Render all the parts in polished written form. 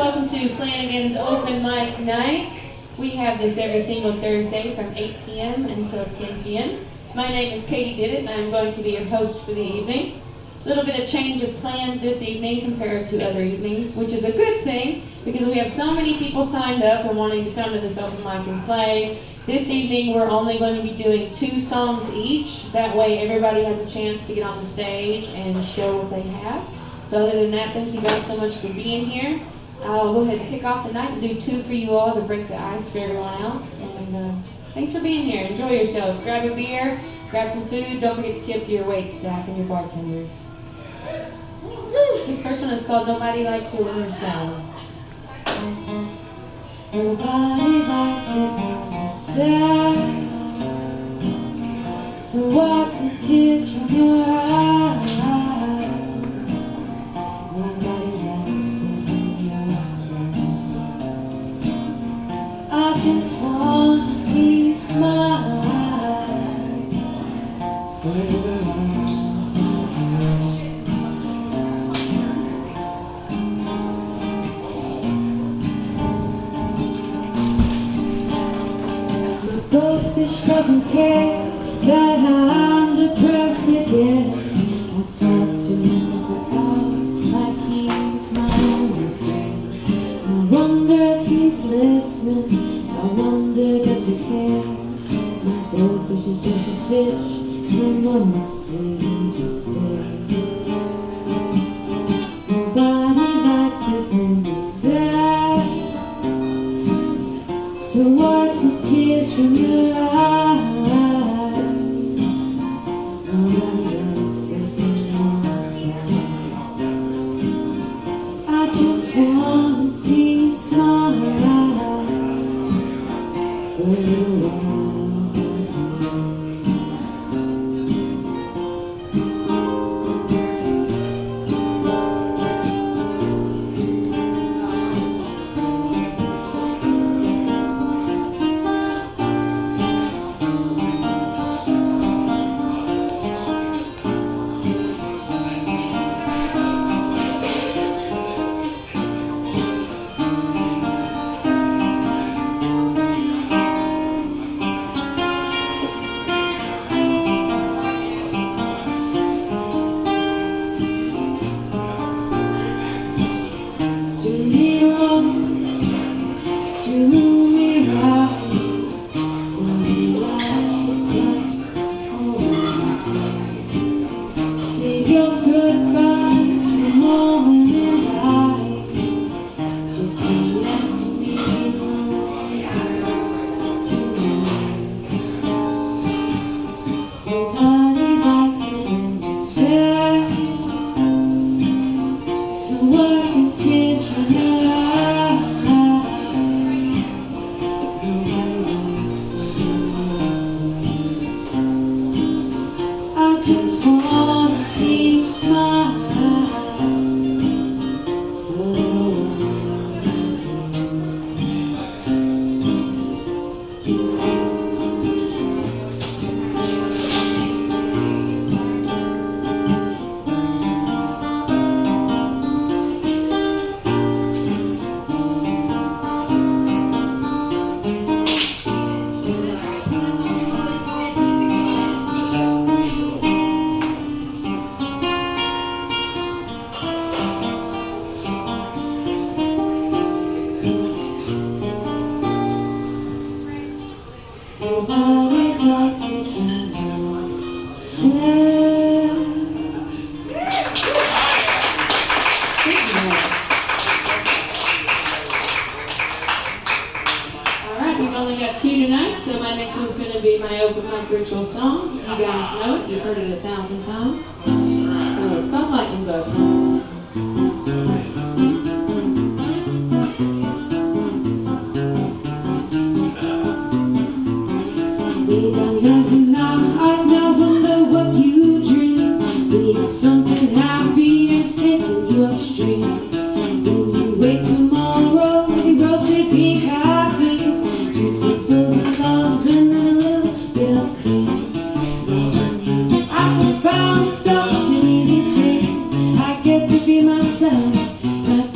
welcome to Flanagan's Open Mic Night. We have this every single Thursday from 8 p.m. until 10 p.m. My name is Didit, and I'm going to be your host for the evening. A little bit of change of plans this evening compared to other evenings, which is a good thing because we have so many people signed up and wanting to come to this open mic and play. This evening we're only going to be doing 2 songs each. That way everybody has a chance to get on the stage and show what they have. So other than that, thank you guys so much for being here. I'll go ahead and kick off the night and do 2 for you all to break the ice for everyone else. And thanks for being here. Enjoy yourselves. Grab a beer, grab some food. Don't forget to tip your wait staff and your bartenders. This first one is called Nobody Likes a Winter Salad. Nobody likes it when you're sad, so wipe the tears from your eyes. Nobody likes it when you're sad. I just want to see you smile for the life. Goldfish doesn't care that I'm depressed again. I talk to him for hours like he's my only friend. I wonder if he's listening. I wonder does he care. My goldfish is just a fish, so mostly he just stares. Nobody likes it when you're sad, so wipe the tears from your eyes. Nobody likes it when you're sad. I just want to see you smile for a little while. Just want to see you smile for a little nobody likes it when you're sad. Alright, we've only got 2 tonight, so my next one's going to be my open mic ritual song. You guys know it, you've heard it 1,000 times. So it's called Lightning Bugs. I never know what you dream. Be it something happy and it's taking you upstream. When you wake tomorrow with your roasted pink coffee, 2 spoonfuls of love and then a little bit of cream. Loving you, I found such an easy thing. I get to be myself. I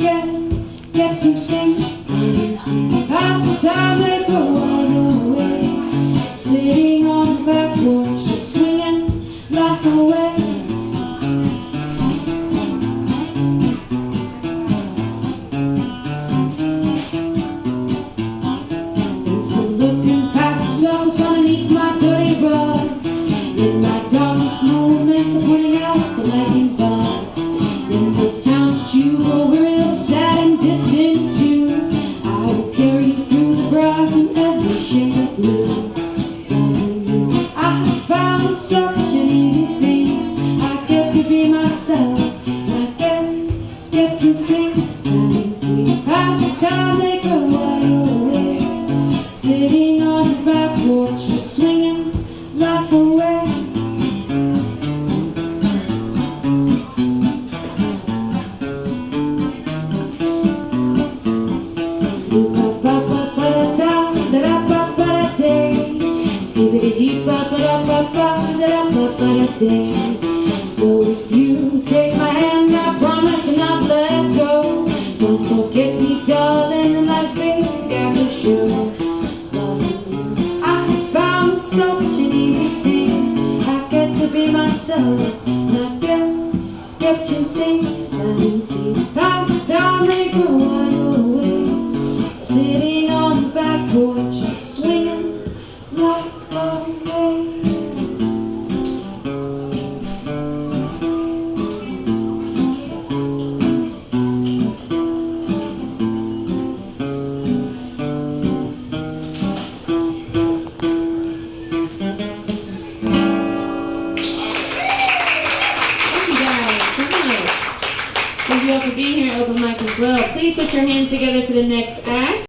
get to time they go on away, sitting on the back porch, just swinging life away. Thanks for looking past the surface underneath my dirty rugs. In my darkest moments of pointing out the lightning bugs. In those towns that you grow real sad and distant too, I will carry you through the bright and every shade of blue. Loving you, I have found such an easy thing. I get to be myself, and I get to sing. Planting seeds past the time they grow wide away, sitting on the back porch, just swinging life away. So if you take my hand, I promise and I'll let go. Don't forget me, darling, and life's big after sure. Loving you, I found such an easy thing. I get to be myself, and I get to sing. Planting seeds past the time they grow wide away, sitting on the back porch, just swinging life away. Thank you all for being here at Open Mic as well. Please put your hands together for the next act.